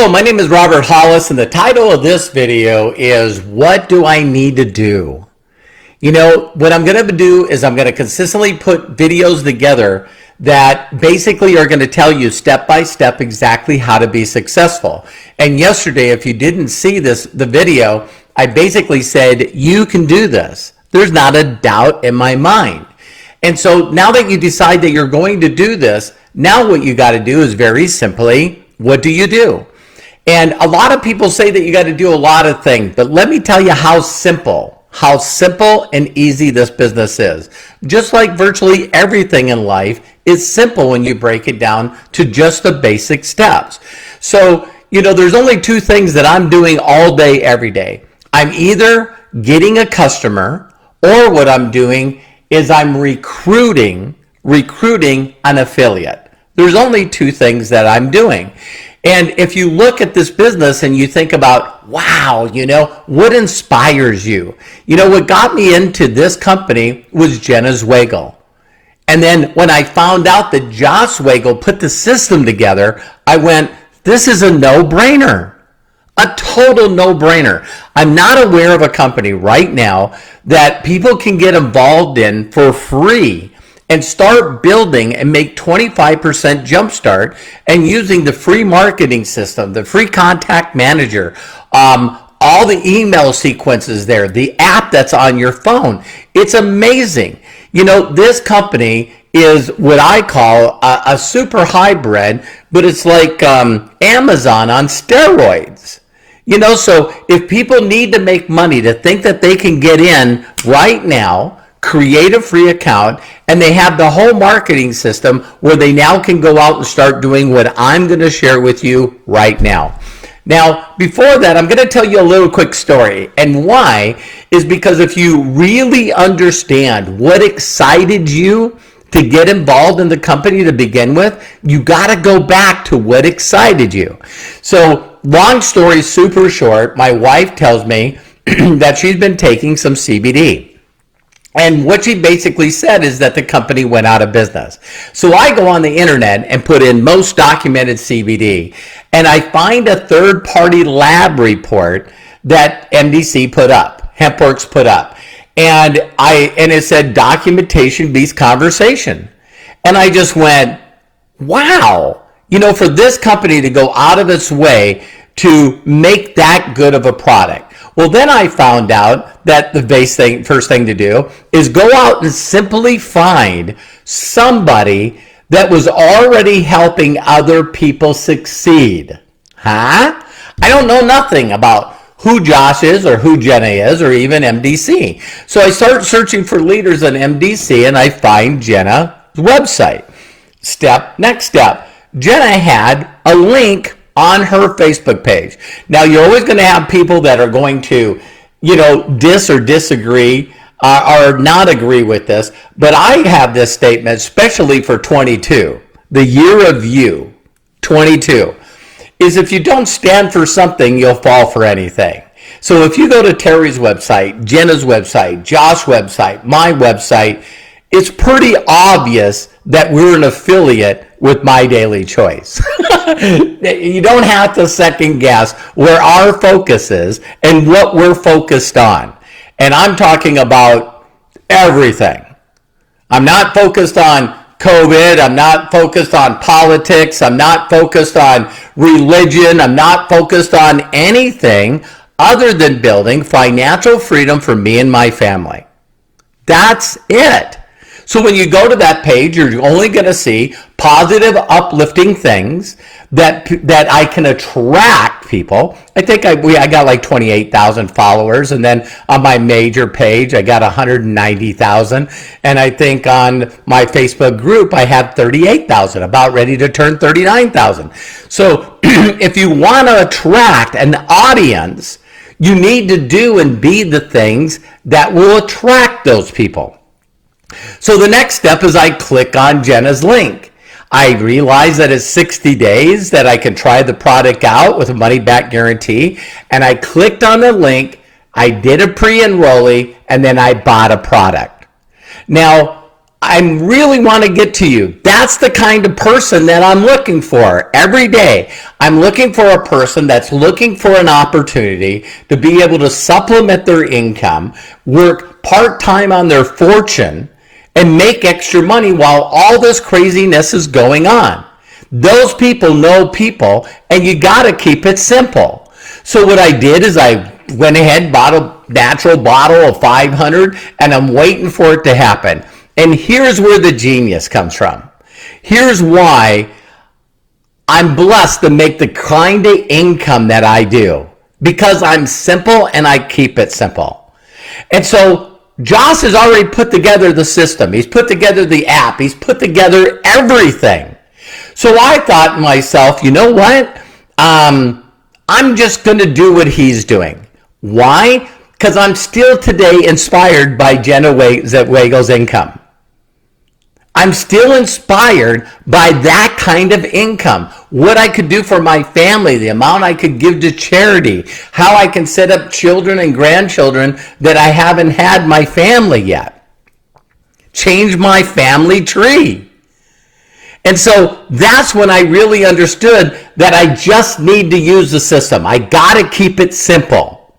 Hello, my name is Robert Hollis, and the title of this video is What Do I Need to Do? You know, what I'm going to do is I'm going to consistently put videos together that basically are going to tell you step by step exactly how to be successful. And yesterday, if you didn't see the video, I basically said, you can do this. There's not a doubt in my mind. And so now that you decide that you're going to do this, now what you got to do is very simply, what do you do? And a lot of people say that you got to do a lot of things, but let me tell you how simple and easy this business is. Just like virtually everything in life is simple when you break it down to just the basic steps. So, you know, there's only two things that I'm doing all day, every day. I'm either getting a customer, or what I'm doing is I'm recruiting an affiliate. There's only two things that I'm doing. And if you look at this business and you think about, wow, you know, what inspires you? You know, what got me into this company was Jenna Zweigel. And then when I found out that Josh Zweigel put the system together, I went, this is a no-brainer. A total no-brainer. I'm not aware of a company right now that people can get involved in for free and start building and make 25% jumpstart and using the free marketing system, the free contact manager, all the email sequences there, the app that's on your phone. It's amazing. You know, this company is what I call a super hybrid, but it's like Amazon on steroids. You know, so if people need to make money, to think that they can get in right now, create a free account, and they have the whole marketing system where they now can go out and start doing what I'm going to share with you right now. Now, before that, I'm going to tell you a little quick story. And why is because if you really understand what excited you to get involved in the company to begin with, you got to go back to what excited you. So, long story super short, my wife tells me that she's been taking some CBD. And what she basically said is that the company went out of business. So I go on the internet and put in most documented CBD, and I find a third-party lab report that MDC put up, HempWorks put up. And it said documentation beats conversation. And I just went, wow, you know, for this company to go out of its way to make that good of a product. Well, then I found out that the first thing to do is go out and simply find somebody that was already helping other people succeed. Huh? I don't know nothing about who Josh is or who Jenna is or even MDC. So I start searching for leaders in MDC and I find Jenna's website. Next step, Jenna had a link on her Facebook page. Now, you're always going to have people that are going to, you know, disagree or not agree with this. But I have this statement, especially for 22, the year of you, 22, is if you don't stand for something, you'll fall for anything. So if you go to Terry's website, Jenna's website, Josh's website, my website, it's pretty obvious that we're an affiliate with My Daily Choice. You don't have to second guess where our focus is and what we're focused on. And I'm talking about everything. I'm not focused on COVID. I'm not focused on politics. I'm not focused on religion. I'm not focused on anything other than building financial freedom for me and my family. That's it. So when you go to that page, you're only going to see positive, uplifting things that I can attract people. I think I got like 28,000 followers, and then on my major page, I got 190,000. And I think on my Facebook group, I had 38,000, about ready to turn 39,000. So if you want to attract an audience, you need to do and be the things that will attract those people. So the next step is I click on Jenna's link. I realize that it's 60 days that I can try the product out with a money-back guarantee. And I clicked on the link, I did a pre-enrollee, and then I bought a product. Now, I really want to get to you. That's the kind of person that I'm looking for every day. I'm looking for a person that's looking for an opportunity to be able to supplement their income, work part-time on their fortune, and make extra money while all this craziness is going on. Those people know people, and you got to keep it simple. So what I did is I went ahead, bought a natural bottle of 500, and I'm waiting for it to happen. And here's where the genius comes from. Here's why I'm blessed to make the kind of income that I do. Because I'm simple and I keep it simple. And so Josh has already put together the system. He's put together the app. He's put together everything. So I thought to myself, you know what? I'm just going to do what he's doing. Why? Because I'm still today inspired by Jenna Weigel's income. I'm still inspired by that kind of income. What I could do for my family, the amount I could give to charity, how I can set up children and grandchildren that I haven't had my family yet. Change my family tree. And so that's when I really understood that I just need to use the system. I got to keep it simple.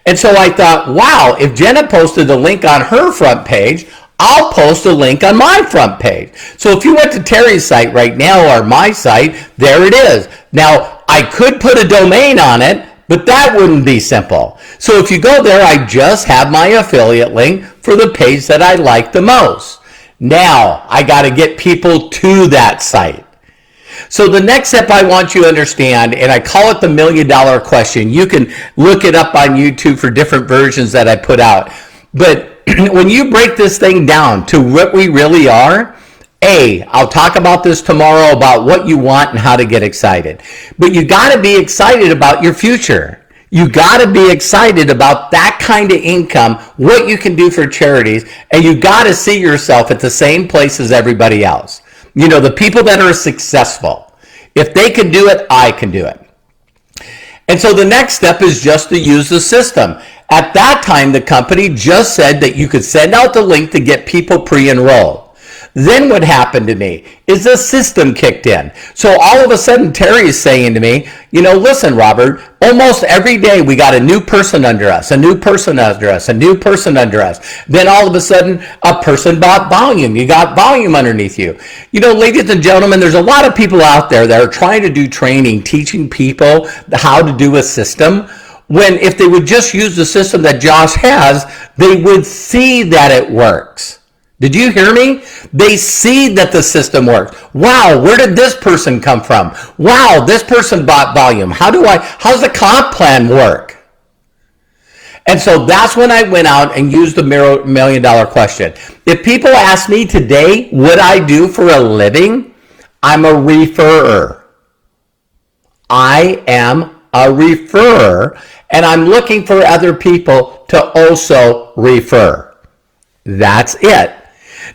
And so I thought, wow, if Jenna posted the link on her front page, I'll post a link on my front page. So if you went to Terry's site right now or my site, there it is. Now, I could put a domain on it, but that wouldn't be simple. So if you go there, I just have my affiliate link for the page that I like the most. Now, I got to get people to that site. So the next step I want you to understand, and I call it the $1 million question. You can look it up on YouTube for different versions that I put out. But when you break this thing down to what we really are, I'll talk about this tomorrow about what you want and how to get excited. But you got to be excited about your future. You got to be excited about that kind of income, what you can do for charities, and you got to see yourself at the same place as everybody else. You know, the people that are successful. If they can do it, I can do it. And so the next step is just to use the system. At that time, the company just said that you could send out the link to get people pre-enrolled. Then what happened to me is the system kicked in. So all of a sudden, Terry is saying to me, you know, listen, Robert, almost every day we got a new person under us, a new person under us, a new person under us. Then all of a sudden, a person bought volume. You got volume underneath you. You know, ladies and gentlemen, there's a lot of people out there that are trying to do training, teaching people how to do a system, when if they would just use the system that Josh has, they would see that it works. Did you hear me? They see that the system works. Wow, where did this person come from? Wow, this person bought volume. How's the comp plan work? And so that's when I went out and used the $1 million question. If people ask me today what I do for a living, I'm a referrer. I am a referrer, and I'm looking for other people to also refer. That's it.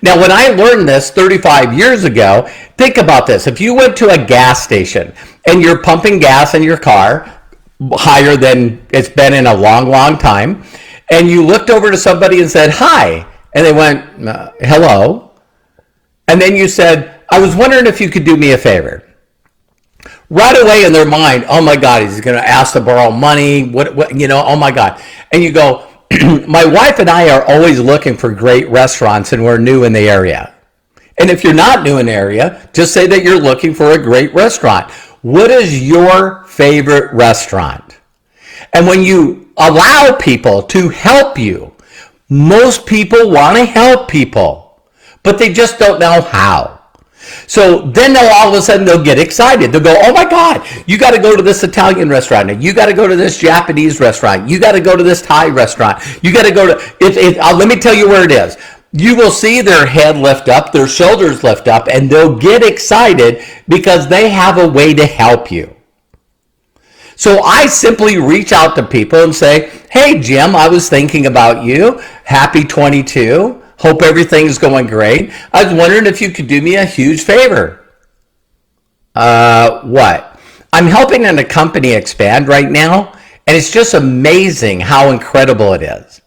Now, when I learned this 35 years ago, think about this. If you went to a gas station and you're pumping gas in your car, higher than it's been in a long, long time, and you looked over to somebody and said, hi, and they went, hello, and then you said, I was wondering if you could do me a favor. Right away in their mind, oh my God, he's going to ask to borrow money, oh my God. And you go, my wife and I are always looking for great restaurants, and we're new in the area. And if you're not new in the area, just say that you're looking for a great restaurant. What is your favorite restaurant? And when you allow people to help you, most people want to help people, but they just don't know how. So then all of a sudden they'll get excited. They'll go, oh my God, you got to go to this Italian restaurant. You got to go to this Japanese restaurant. You got to go to this Thai restaurant. You got to go to, let me tell you where it is. You will see their head lift up, their shoulders lift up, and they'll get excited because they have a way to help you. So I simply reach out to people and say, hey, Jim, I was thinking about you. Happy 22. Hope everything's going great. I was wondering if you could do me a huge favor. What? I'm helping a company expand right now, and it's just amazing how incredible it is.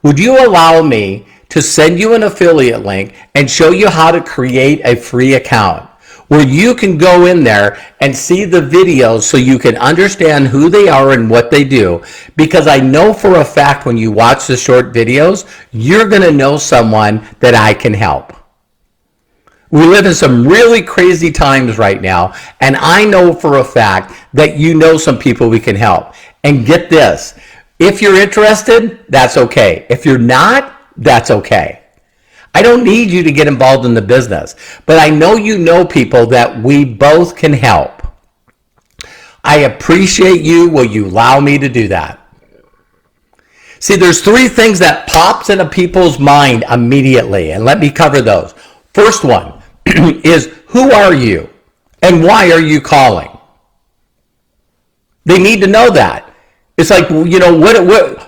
Would you allow me to send you an affiliate link and show you how to create a free account where you can go in there and see the videos so you can understand who they are and what they do. Because I know for a fact when you watch the short videos, you're going to know someone that I can help. We live in some really crazy times right now, and I know for a fact that you know some people we can help. And get this, if you're interested, that's okay. If you're not, that's okay. I don't need you to get involved in the business, but I know you know people that we both can help. I appreciate you. Will you allow me to do that? See, there's three things that pops into people's mind immediately, and let me cover those. First one is, who are you and why are you calling? They need to know that. It's like, you know,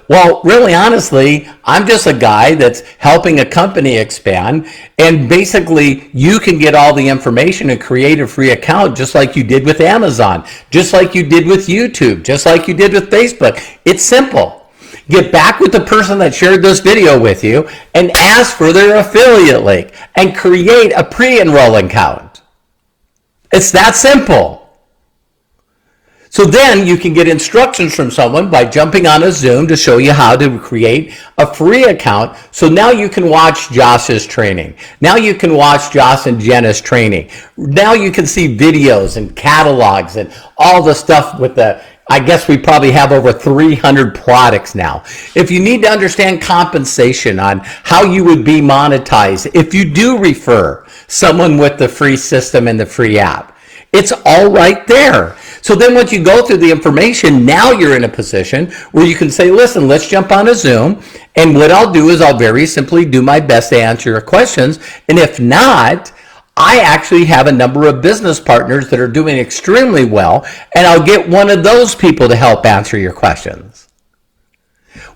well, really, honestly, I'm just a guy that's helping a company expand, and basically you can get all the information and create a free account just like you did with Amazon, just like you did with YouTube, just like you did with Facebook. It's simple. Get back with the person that shared this video with you and ask for their affiliate link and create a pre-enroll account. It's that simple. So then you can get instructions from someone by jumping on a Zoom to show you how to create a free account. So now you can watch Josh's training. Now you can watch Josh and Jenna's training. Now you can see videos and catalogs and all the stuff with the, I guess we probably have over 300 products now. If you need to understand compensation on how you would be monetized, if you do refer someone with the free system and the free app, it's all right there. So then once you go through the information, now you're in a position where you can say, listen, let's jump on a Zoom. And what I'll do is I'll very simply do my best to answer your questions. And if not, I actually have a number of business partners that are doing extremely well, and I'll get one of those people to help answer your questions.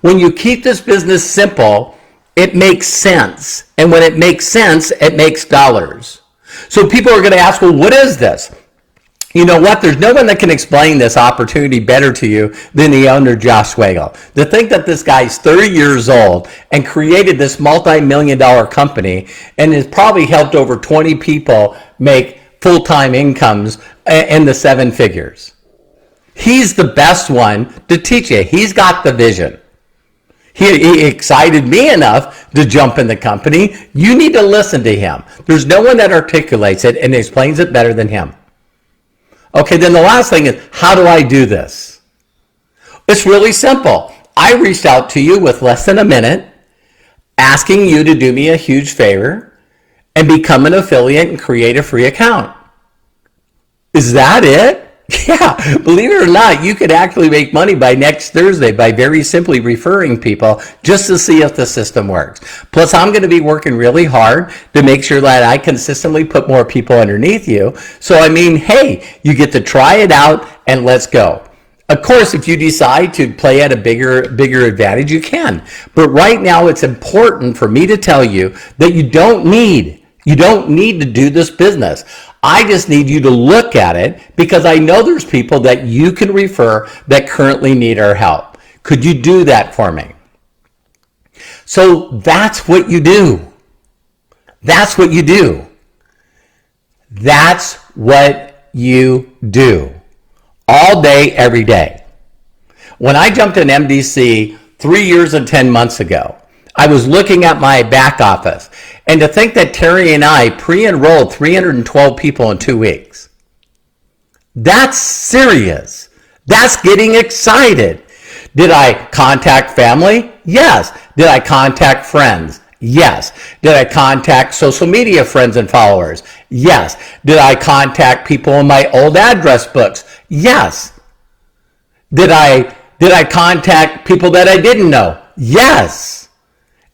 When you keep this business simple, it makes sense. And when it makes sense, it makes dollars. So people are going to ask, well, what is this? You know what? There's no one that can explain this opportunity better to you than the owner, Josh Swagel. To think that this guy's 30 years old and created this multi-million-dollar company and has probably helped over 20 people make full-time incomes in the seven figures. He's the best one to teach you. He's got the vision. He excited me enough to jump in the company. You need to listen to him. There's no one that articulates it and explains it better than him. Okay, then the last thing is, how do I do this? It's really simple. I reached out to you with less than a minute, asking you to do me a huge favor and become an affiliate and create a free account. Is that it? Yeah, believe it or not, you could actually make money by next Thursday by very simply referring people just to see if the system works. Plus, I'm going to be working really hard to make sure that I consistently put more people underneath you. So, I mean, hey, you get to try it out and let's go. Of course, if you decide to play at a bigger advantage, you can. But right now, it's important for me to tell you that you don't need to do this business. I just need you to look at it because I know there's people that you can refer that currently need our help. Could you do that for me? So that's what you do. That's what you do. That's what you do. All day, every day. When I jumped in MDC 3 years and 10 months ago, I was looking at my back office, and to think that Terry and I pre-enrolled 312 people in 2 weeks. That's serious. That's getting excited. Did I contact family? Yes. Did I contact friends? Yes. Did I contact social media friends and followers? Yes. Did I contact people in my old address books? Yes. Did I contact people that I didn't know? Yes.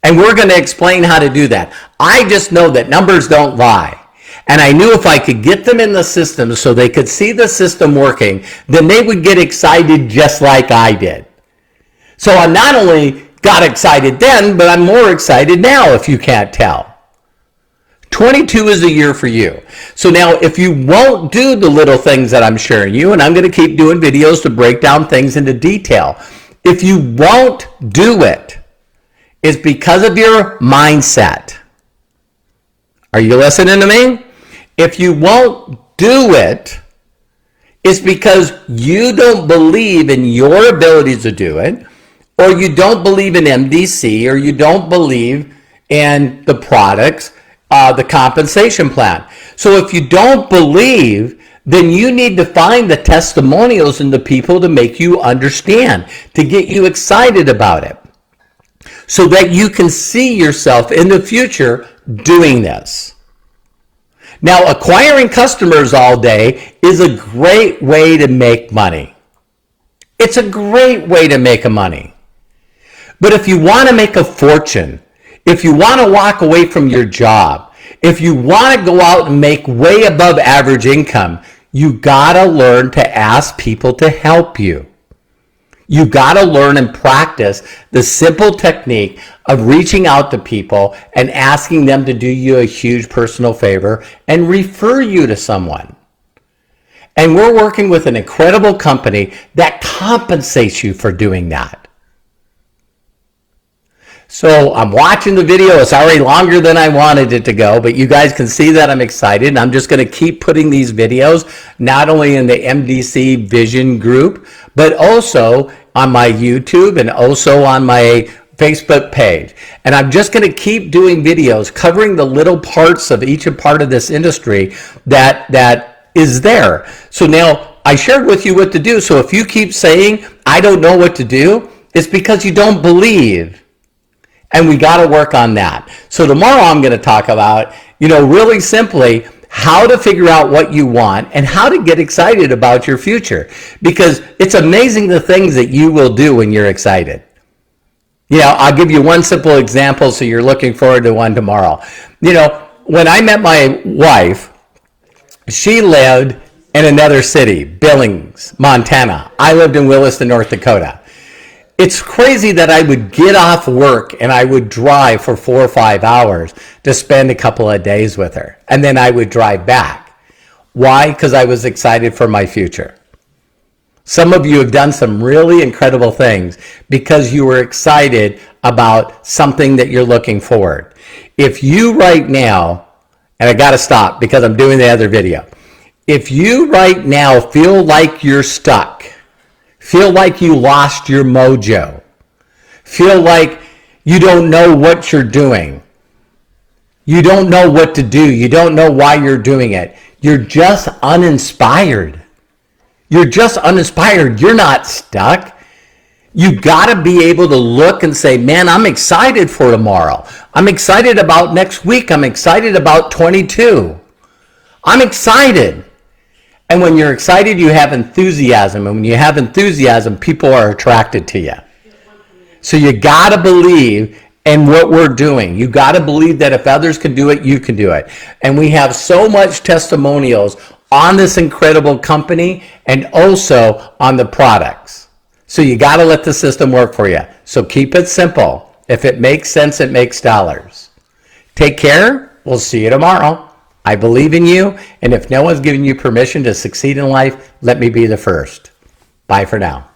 And we're going to explain how to do that. I just know that numbers don't lie. And I knew if I could get them in the system so they could see the system working, then they would get excited just like I did. So I not only got excited then, but I'm more excited now, if you can't tell. 22 is a year for you. So now if you won't do the little things that I'm sharing you, and I'm going to keep doing videos to break down things into detail, if you won't do it, is because of your mindset. Are you listening to me? If you won't do it, it's because you don't believe in your ability to do it, or you don't believe in MDC, or you don't believe in the products, the compensation plan. So if you don't believe, then you need to find the testimonials and the people to make you understand, to get you excited about it, so that you can see yourself in the future doing this. Now, acquiring customers all day is a great way to make money. It's a great way to make money. But if you want to make a fortune, if you want to walk away from your job, if you want to go out and make way above average income, you got to learn to ask people to help you. You got to learn and practice the simple technique of reaching out to people and asking them to do you a huge personal favor and refer you to someone. And we're working with an incredible company that compensates you for doing that. So I'm watching the video. It's already longer than I wanted it to go, but you guys can see that I'm excited. And I'm just going to keep putting these videos, not only in the MDC Vision group, but also on my YouTube and also on my Facebook page. And I'm just going to keep doing videos covering the little parts of each part of this industry that is there. So now I shared with you what to do. So if you keep saying, I don't know what to do, it's because you don't believe. And we got to work on that. So tomorrow I'm going to talk about, really simply how to figure out what you want and how to get excited about your future. Because it's amazing the things that you will do when you're excited. I'll give you one simple example so you're looking forward to one tomorrow. When I met my wife, she lived in another city, Billings, Montana. I lived in Williston, North Dakota. It's crazy that I would get off work and I would drive for 4 or 5 hours to spend a couple of days with her. And then I would drive back. Why? Because I was excited for my future. Some of you have done some really incredible things because you were excited about something that you're looking forward. If you right now, and I got to stop because I'm doing the other video. If you right now feel like you're stuck, feel like you lost your mojo, feel like you don't know what you're doing, you don't know what to do, you don't know why you're doing it, you're just uninspired. You're just uninspired. You're not stuck. You got to be able to look and say, man, I'm excited for tomorrow. I'm excited about next week. I'm excited about 22. I'm excited. And when you're excited, you have enthusiasm. And when you have enthusiasm, people are attracted to you. So you got to believe in what we're doing. You got to believe that if others can do it, you can do it. And we have so much testimonials on this incredible company and also on the products. So you got to let the system work for you. So keep it simple. If it makes sense, it makes dollars. Take care. We'll see you tomorrow. I believe in you. And if no one's giving you permission to succeed in life, let me be the first. Bye for now.